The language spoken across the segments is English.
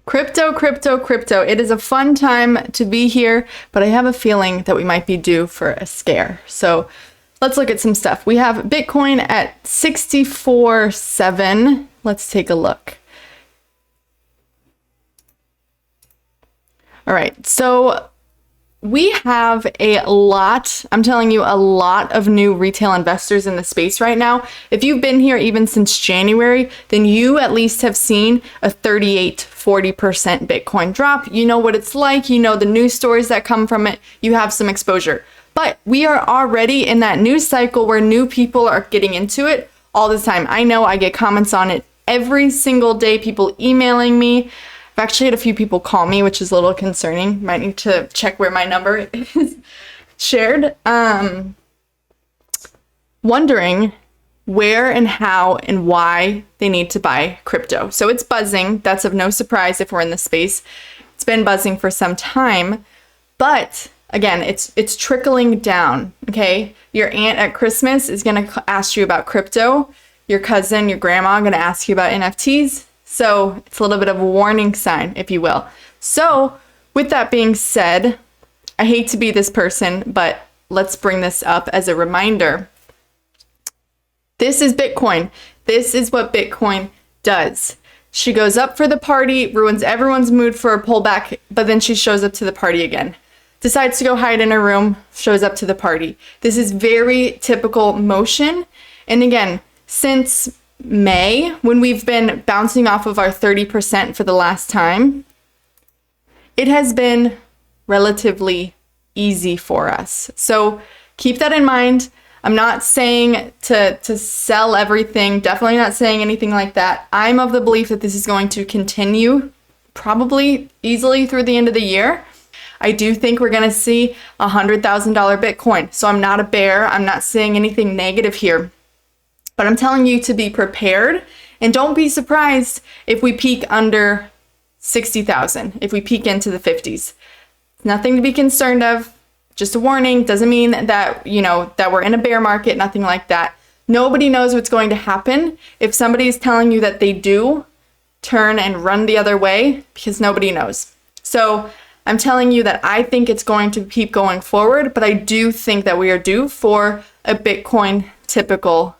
Crypto, crypto, crypto. It is a fun time to be here, but I have a feeling that we might be due for a scare. So let's look at some stuff. We have Bitcoin at 64.7. Let's take a look. All right, so we have a lot, I'm telling you, a lot of new retail investors in the space right now. If you've been here even since January, then you at least have seen a 40% Bitcoin drop. You know what it's like. You know the news stories that come from it. You have some exposure. But we are already in that news cycle where new people are getting into it all the time. I know I get comments on it every single day, people emailing me. I've actually had a few people call me, which is a little concerning. Might need to check where my number is shared. Wondering where and how and why they need to buy crypto. So it's buzzing. That's of no surprise if we're in the space. It's been buzzing for some time, but again, it's trickling down, okay? Your aunt at Christmas is gonna ask you about crypto. Your cousin, your grandma gonna ask you about NFTs. So it's a little bit of a warning sign, if you will. So with that being said, I hate to be this person, but let's bring this up as a reminder. This is Bitcoin. This is what Bitcoin does. She goes up for the party, ruins everyone's mood for a pullback, but then she shows up to the party again. Decides to go hide in her room, shows up to the party. This is very typical motion. And again, since May, when we've been bouncing off of our 30% for the last time, it has been relatively easy for us. So keep that in mind. I'm not saying to sell everything, definitely not saying anything like that. I'm of the belief that this is going to continue probably easily through the end of the year. I do think we're going to see $100,000 Bitcoin. So I'm not a bear. I'm not saying anything negative here. But I'm telling you to be prepared, and don't be surprised if we peak under 60,000, if we peak into the 50s. Nothing to be concerned of, just a warning. Doesn't mean that, that we're in a bear market, nothing like that. Nobody knows what's going to happen. If somebody is telling you that they do, turn and run the other way, because nobody knows. So I'm telling you that I think it's going to keep going forward, but I do think that we are due for a Bitcoin typical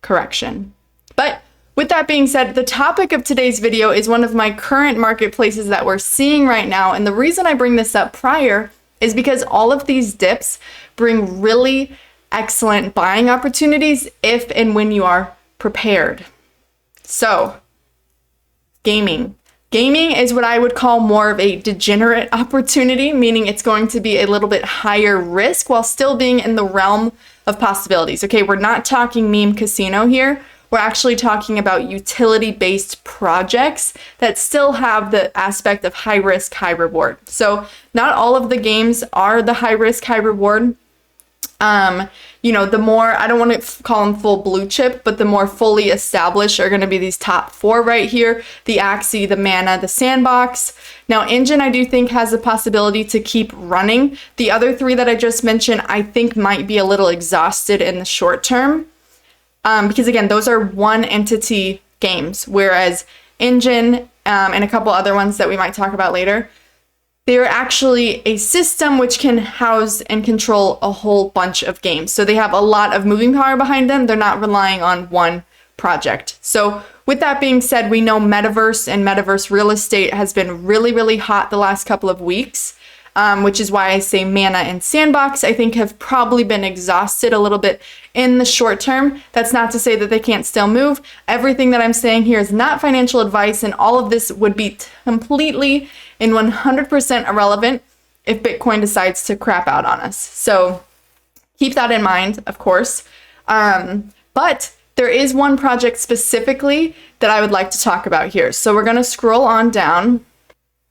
correction. But with that being said, the topic of today's video is one of my current marketplaces that we're seeing right now. And the reason I bring this up prior is because all of these dips bring really excellent buying opportunities if and when you are prepared. So, gaming. Gaming is what I would call more of a degenerate opportunity, meaning it's going to be a little bit higher risk while still being in the realm of possibilities. Okay, we're not talking meme casino here. We're actually talking about utility-based projects that still have the aspect of high risk, high reward. So not all of the games are the high risk, high reward. The more, I don't want to call them full blue chip, but the more fully established are going to be these top four right here: the Axie, the Mana, the Sandbox. Now, Engine, I do think has the possibility to keep running. The other three that I just mentioned, I think might be a little exhausted in the short term. Because again, those are one entity games, whereas Engine and a couple other ones that we might talk about later, they're actually a system which can house and control a whole bunch of games. So they have a lot of moving power behind them. They're not relying on one project. So with that being said, we know metaverse and metaverse real estate has been really, really hot the last couple of weeks, which is why I say Mana and Sandbox, I think, have probably been exhausted a little bit in the short term. That's not to say that they can't still move. Everything that I'm saying here is not financial advice, and all of this would be completely and 100% irrelevant if Bitcoin decides to crap out on us. So keep that in mind, of course. But there is one project specifically that I would like to talk about here. So we're going to scroll on down.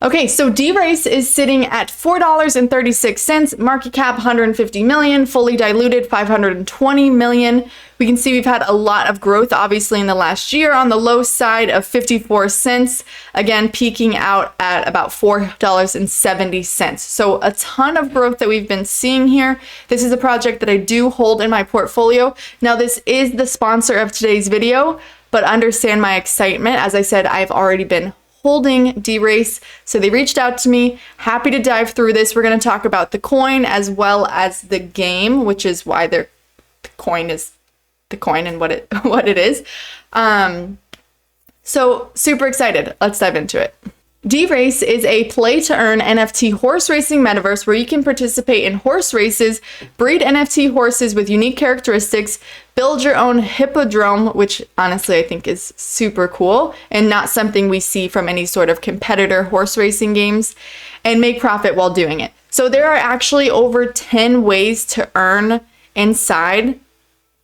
Okay, so DeRace is sitting at $4.36, market cap 150 million, fully diluted 520 million. We can see we've had a lot of growth, obviously, in the last year on the low side of 54 cents, again, peaking out at about $4.70. So a ton of growth that we've been seeing here. This is a project that I do hold in my portfolio. Now, this is the sponsor of today's video, but understand my excitement. As I said, I've already been holding DeRace. So they reached out to me. Happy to dive through this. We're going to talk about the coin as well as the game, which is why the coin is the coin and what it is. So super excited. Let's dive into it. DeRace is a play-to-earn NFT horse racing metaverse where you can participate in horse races, breed NFT horses with unique characteristics, build your own hippodrome, which honestly I think is super cool and not something we see from any sort of competitor horse racing games, and make profit while doing it. So there are actually over 10 ways to earn inside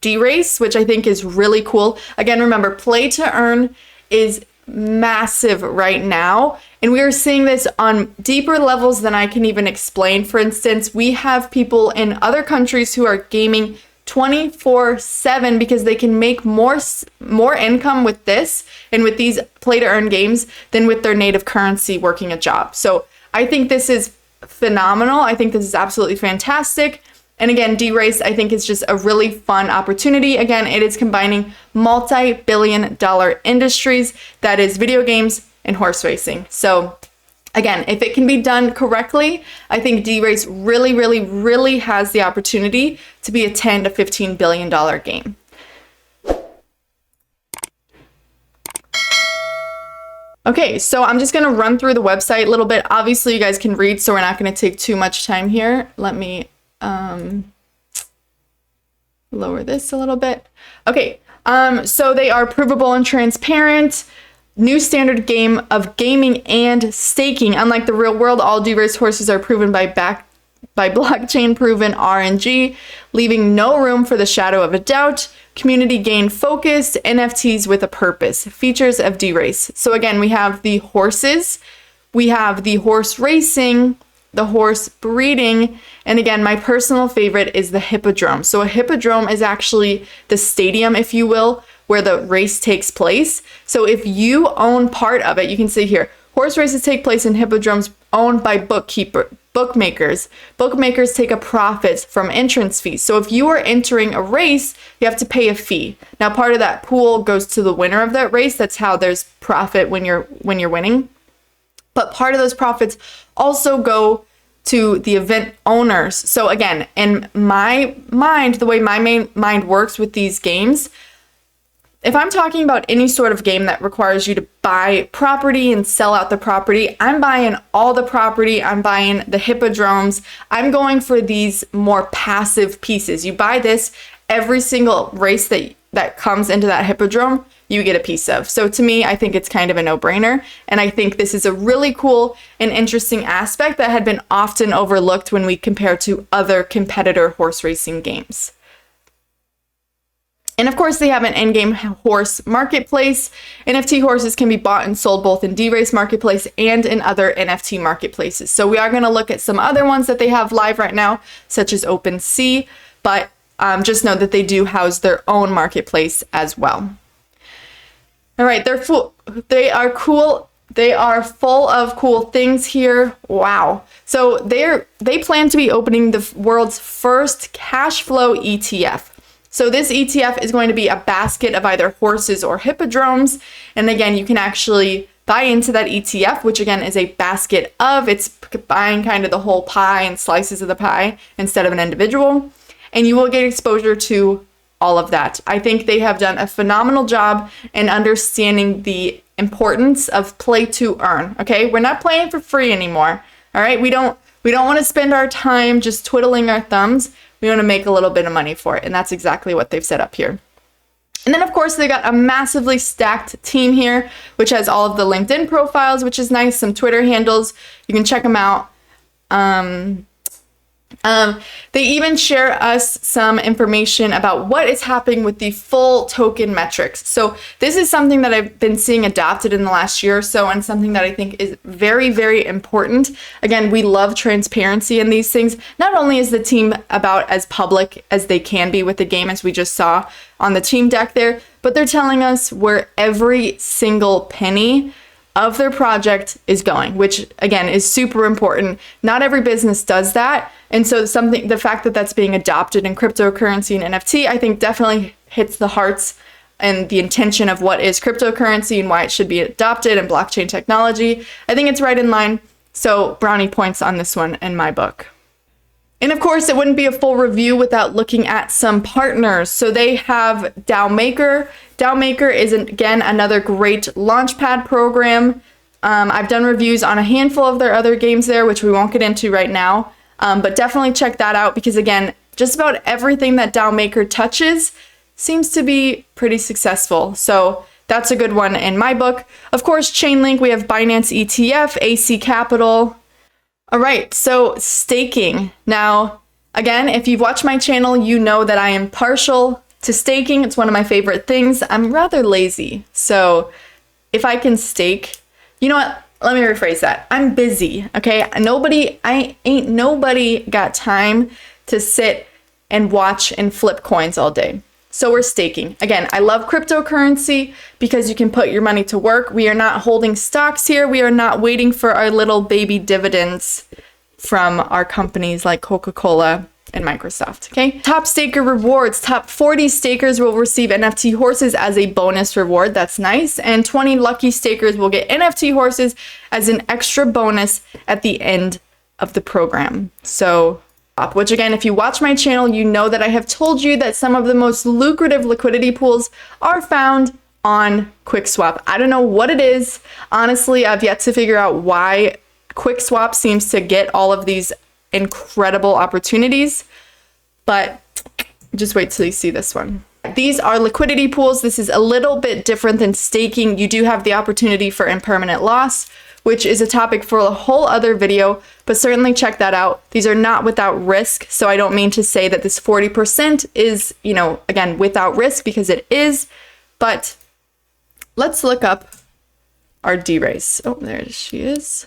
DeRace, which I think is really cool. Again, remember, play-to-earn is massive right now, and we are seeing this on deeper levels than I can even explain. For instance, we have people in other countries who are gaming 24/7 because they can make more income with this and with these play to earn games than with their native currency working a job. So I think this is phenomenal. I think this is absolutely fantastic. And again, DeRace, I think, is just a really fun opportunity. Again, it is combining multi-billion-dollar industries, that is video games and horse racing. So again, if it can be done correctly, I think DeRace really, really, really has the opportunity to be a $10 to $15 billion game. Okay, so I'm just gonna run through the website a little bit. Obviously, you guys can read, so we're not gonna take too much time here. Let me lower this a little bit. Okay, so they are provable and transparent. New standard game of gaming and staking. Unlike the real world, all DeRace horses are proven by blockchain proven RNG, leaving no room for the shadow of a doubt. Community gain focused, NFTs with a purpose. Features of DeRace. So again, we have the horses, we have the horse racing, the horse breeding, and again, my personal favorite is the hippodrome. So a hippodrome is actually the stadium, if you will, where the race takes place. So if you own part of it, you can see here, horse races take place in hippodromes owned by bookmakers. Bookmakers take a profit from entrance fees. So if you are entering a race, you have to pay a fee. Now, part of that pool goes to the winner of that race. That's how there's profit when you're winning. But part of those profits also go to the event owners. So again, in my mind, the way my mind works with these games, if I'm talking about any sort of game that requires you to buy property and sell out the property, I'm buying all the property, I'm buying the hippodromes, I'm going for these more passive pieces. You buy this, every single race that comes into that hippodrome, you get a piece of. So to me, I think it's kind of a no-brainer. And I think this is a really cool and interesting aspect that had been often overlooked when we compare to other competitor horse racing games. And of course, they have an in-game horse marketplace. NFT horses can be bought and sold both in DeRace marketplace and in other NFT marketplaces. So we are going to look at some other ones that they have live right now, such as OpenSea, but just know that they do house their own marketplace as well. All right, they are cool. They are full of cool things here. Wow. So they plan to be opening the world's first cash flow ETF. So this ETF is going to be a basket of either horses or hippodromes. And again, you can actually buy into that ETF, which again is a basket of, it's buying kind of the whole pie and slices of the pie instead of an individual. And you will get exposure to all of that. I think they have done a phenomenal job in understanding the importance of play to earn. Okay, we're not playing for free anymore. All right, we don't want to spend our time just twiddling our thumbs. We want to make a little bit of money for it, and that's exactly what they've set up here. And then, of course, they got a massively stacked team here, which has all of the LinkedIn profiles, which is nice, some Twitter handles. You can check them out. They even share us some information about what is happening with the full token metrics. So this is something that I've been seeing adopted in the last year or so, and something that I think is very, very important. Again, we love transparency in these things. Not only is the team about as public as they can be with the game, as we just saw on the team deck there, but they're telling us where every single penny of their project is going, which again is super important. Not every business does that. And so the fact that that's being adopted in cryptocurrency and NFT, I think definitely hits the hearts and the intention of what is cryptocurrency and why it should be adopted and blockchain technology. I think it's right in line. So brownie points on this one in my book. And of course, it wouldn't be a full review without looking at some partners. So they have DAO Maker. DAO Maker is, again, another great launchpad program. I've done reviews on a handful of their other games there, which we won't get into right now. But definitely check that out because, again, just about everything that DAO Maker touches seems to be pretty successful. So that's a good one in my book. Of course, Chainlink, we have Binance ETF, AC Capital. All right, so staking. Now, again, if you've watched my channel, you know that I am partial to staking. It's one of my favorite things. I'm rather lazy. So if I can stake, you know what? Let me rephrase that. I'm busy, okay? Ain't nobody got time to sit and watch and flip coins all day. So we're staking. Again, I love cryptocurrency because you can put your money to work. We are not holding stocks here. We are not waiting for our little baby dividends from our companies like Coca-Cola and Microsoft, okay? Top staker rewards. Top 40 stakers will receive NFT horses as a bonus reward. That's nice. And 20 lucky stakers will get NFT horses as an extra bonus at the end of the program. So, which again, if you watch my channel, you know that I have told you that some of the most lucrative liquidity pools are found on Quickswap. I don't know what it is. Honestly, I've yet to figure out why Quickswap seems to get all of these incredible opportunities, but just wait till you see this one. These are liquidity pools. This is a little bit different than staking. You do have the opportunity for impermanent loss, which is a topic for a whole other video, but certainly check that out. These are not without risk, so I don't mean to say that this 40% is, again, without risk, because it is, but let's look up our DeRace. Oh, there she is.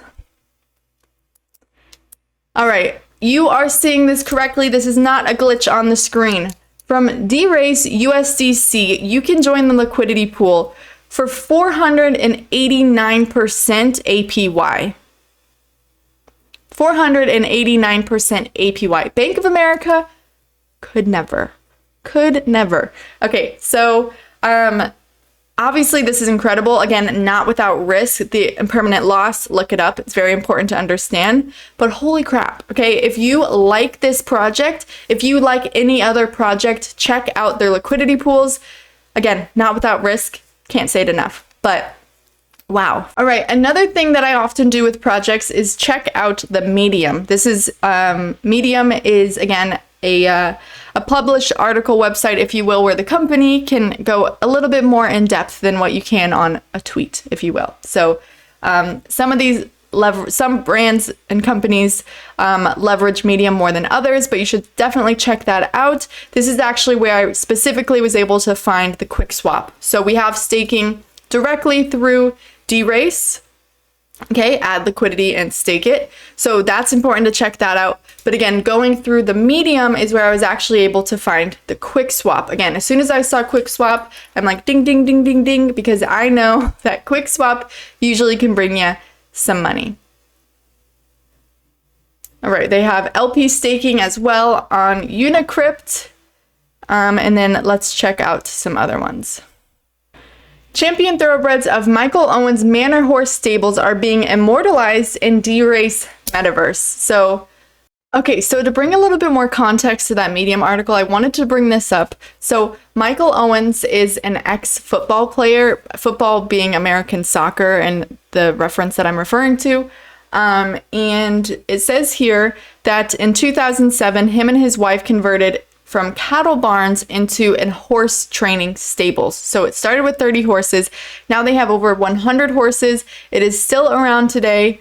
All right, you are seeing this correctly. This is not a glitch on the screen. From DeRace USDC, you can join the liquidity pool for 489% APY. 489% APY. Bank of America could never. Okay, so obviously this is incredible. Again, not without risk. The impermanent loss, look it up. It's very important to understand. But holy crap, okay? If you like this project, if you like any other project, check out their liquidity pools. Again, not without risk. Can't say it enough, but wow. All right, another thing that I often do with projects is check out the Medium. This is, Medium is, again, a published article website, if you will, where the company can go a little bit more in depth than what you can on a tweet, if you will. So some brands and companies leverage Medium more than others, but you should definitely check that out. This is actually where I specifically was able to find the Quickswap. So we have staking directly through DeRace. Okay, add liquidity and stake it. So that's important to check that out. But again, going through the Medium is where I was actually able to find the Quickswap. Again, as soon as I saw Quickswap, I'm like ding, ding, ding, ding, ding, because I know that Quickswap usually can bring you some money. All right, they have LP staking as well on Unicrypt. And then let's check out some other ones. Champion thoroughbreds of Michael Owens Manor Horse stables are being immortalized in DeRace Metaverse. So to bring a little bit more context to that Medium article, I wanted to bring this up. So Michael Owens is an ex-football player, football being American soccer and the reference that I'm referring to. And it says here that in 2007, him and his wife converted from cattle barns into a horse training stables. So it started with 30 horses. Now they have over 100 horses. It is still around today.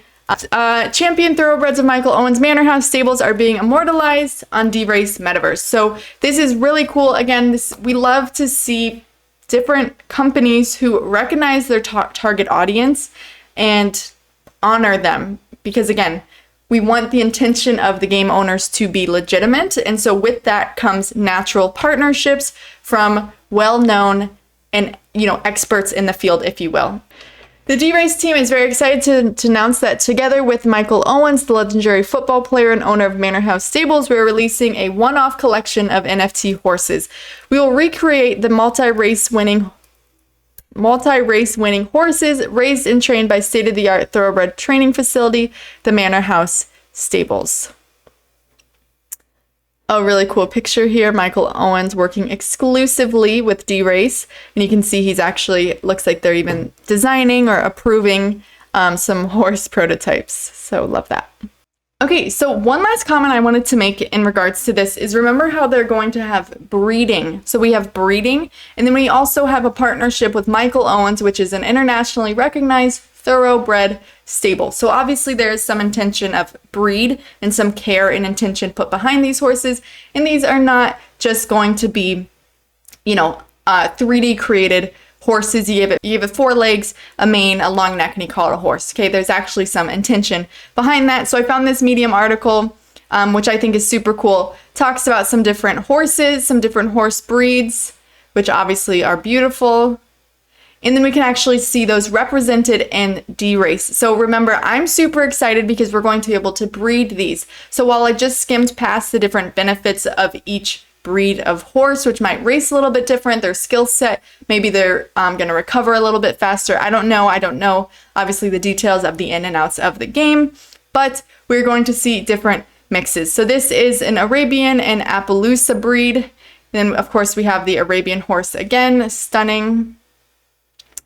Champion thoroughbreds of Michael Owens Manor House stables are being immortalized on DeRace Metaverse. So this is really cool. Again, we love to see different companies who recognize their target audience and honor them, because again, we want the intention of the game owners to be legitimate. And so with that comes natural partnerships from well-known and, experts in the field, if you will. The DeRace team is very excited to announce that together with Michael Owens, the legendary football player and owner of Manor House Stables, we're releasing a one-off collection of NFT horses. We will recreate the multi-race winning multi-race winning horses raised and trained by state-of-the-art thoroughbred training facility, the Manor House Stables. A really cool picture here. Michael Owens working exclusively with DeRace. And you can see he's actually, looks like they're even designing or approving some horse prototypes. So love that. Okay, so one last comment I wanted to make in regards to this is remember how they're going to have breeding. So we have breeding, and then we also have a partnership with Michael Owens, which is an internationally recognized thoroughbred stable. So obviously there is some intention of breed and some care and intention put behind these horses. And these are not just going to be, 3D created horses. You give it 4 legs, a mane, a long neck, and you call it a horse. Okay, there's actually some intention behind that. So I found this Medium article, which I think is super cool. Talks about some different horses, some different horse breeds, which obviously are beautiful. And then we can actually see those represented in DeRace. So remember, I'm super excited because we're going to be able to breed these. So while I just skimmed past the different benefits of each breed of horse, which might race a little bit different, their skill set, maybe they're going to recover a little bit faster. I don't know, obviously, the details of the in and outs of the game, but we're going to see different mixes. So this is an Arabian and Appaloosa breed. Then, of course, we have the Arabian horse again, stunning.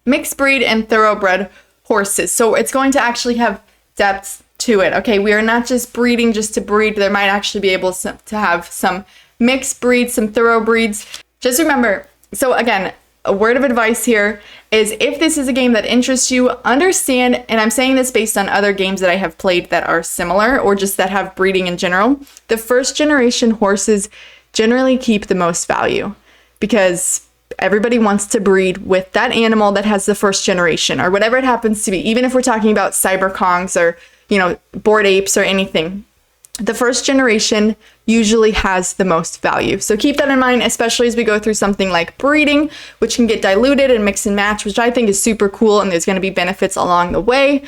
Mixed breed and thoroughbred horses. So it's going to actually have depth to it. Okay, we are not just breeding just to breed. There might actually be able to have some mixed breeds, some thoroughbreds. Just remember, so again, a word of advice here is if this is a game that interests you, understand, and I'm saying this based on other games that I have played that are similar or just that have breeding in general, the first generation horses generally keep the most value because everybody wants to breed with that animal that has the first generation or whatever it happens to be. Even if we're talking about cyber Kongs or, bored apes or anything, the first generation usually has the most value. So keep that in mind, especially as we go through something like breeding, which can get diluted and mix and match, which I think is super cool. And there's going to be benefits along the way,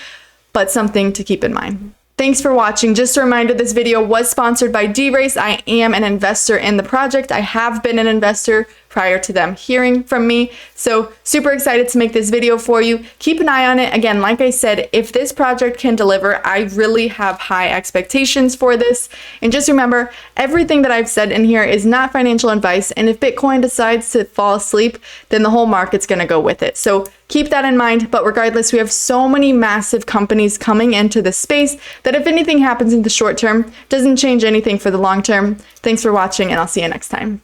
but something to keep in mind. Thanks for watching. Just a reminder, this video was sponsored by DeRace. I am an investor in the project. I have been an investor prior to them hearing from me. So super excited to make this video for you. Keep an eye on it. Again, like I said, if this project can deliver, I really have high expectations for this. And just remember, everything that I've said in here is not financial advice. And if Bitcoin decides to fall asleep, then the whole market's going to go with it. So keep that in mind. But regardless, we have so many massive companies coming into the space that if anything happens in the short term, doesn't change anything for the long term. Thanks for watching, and I'll see you next time.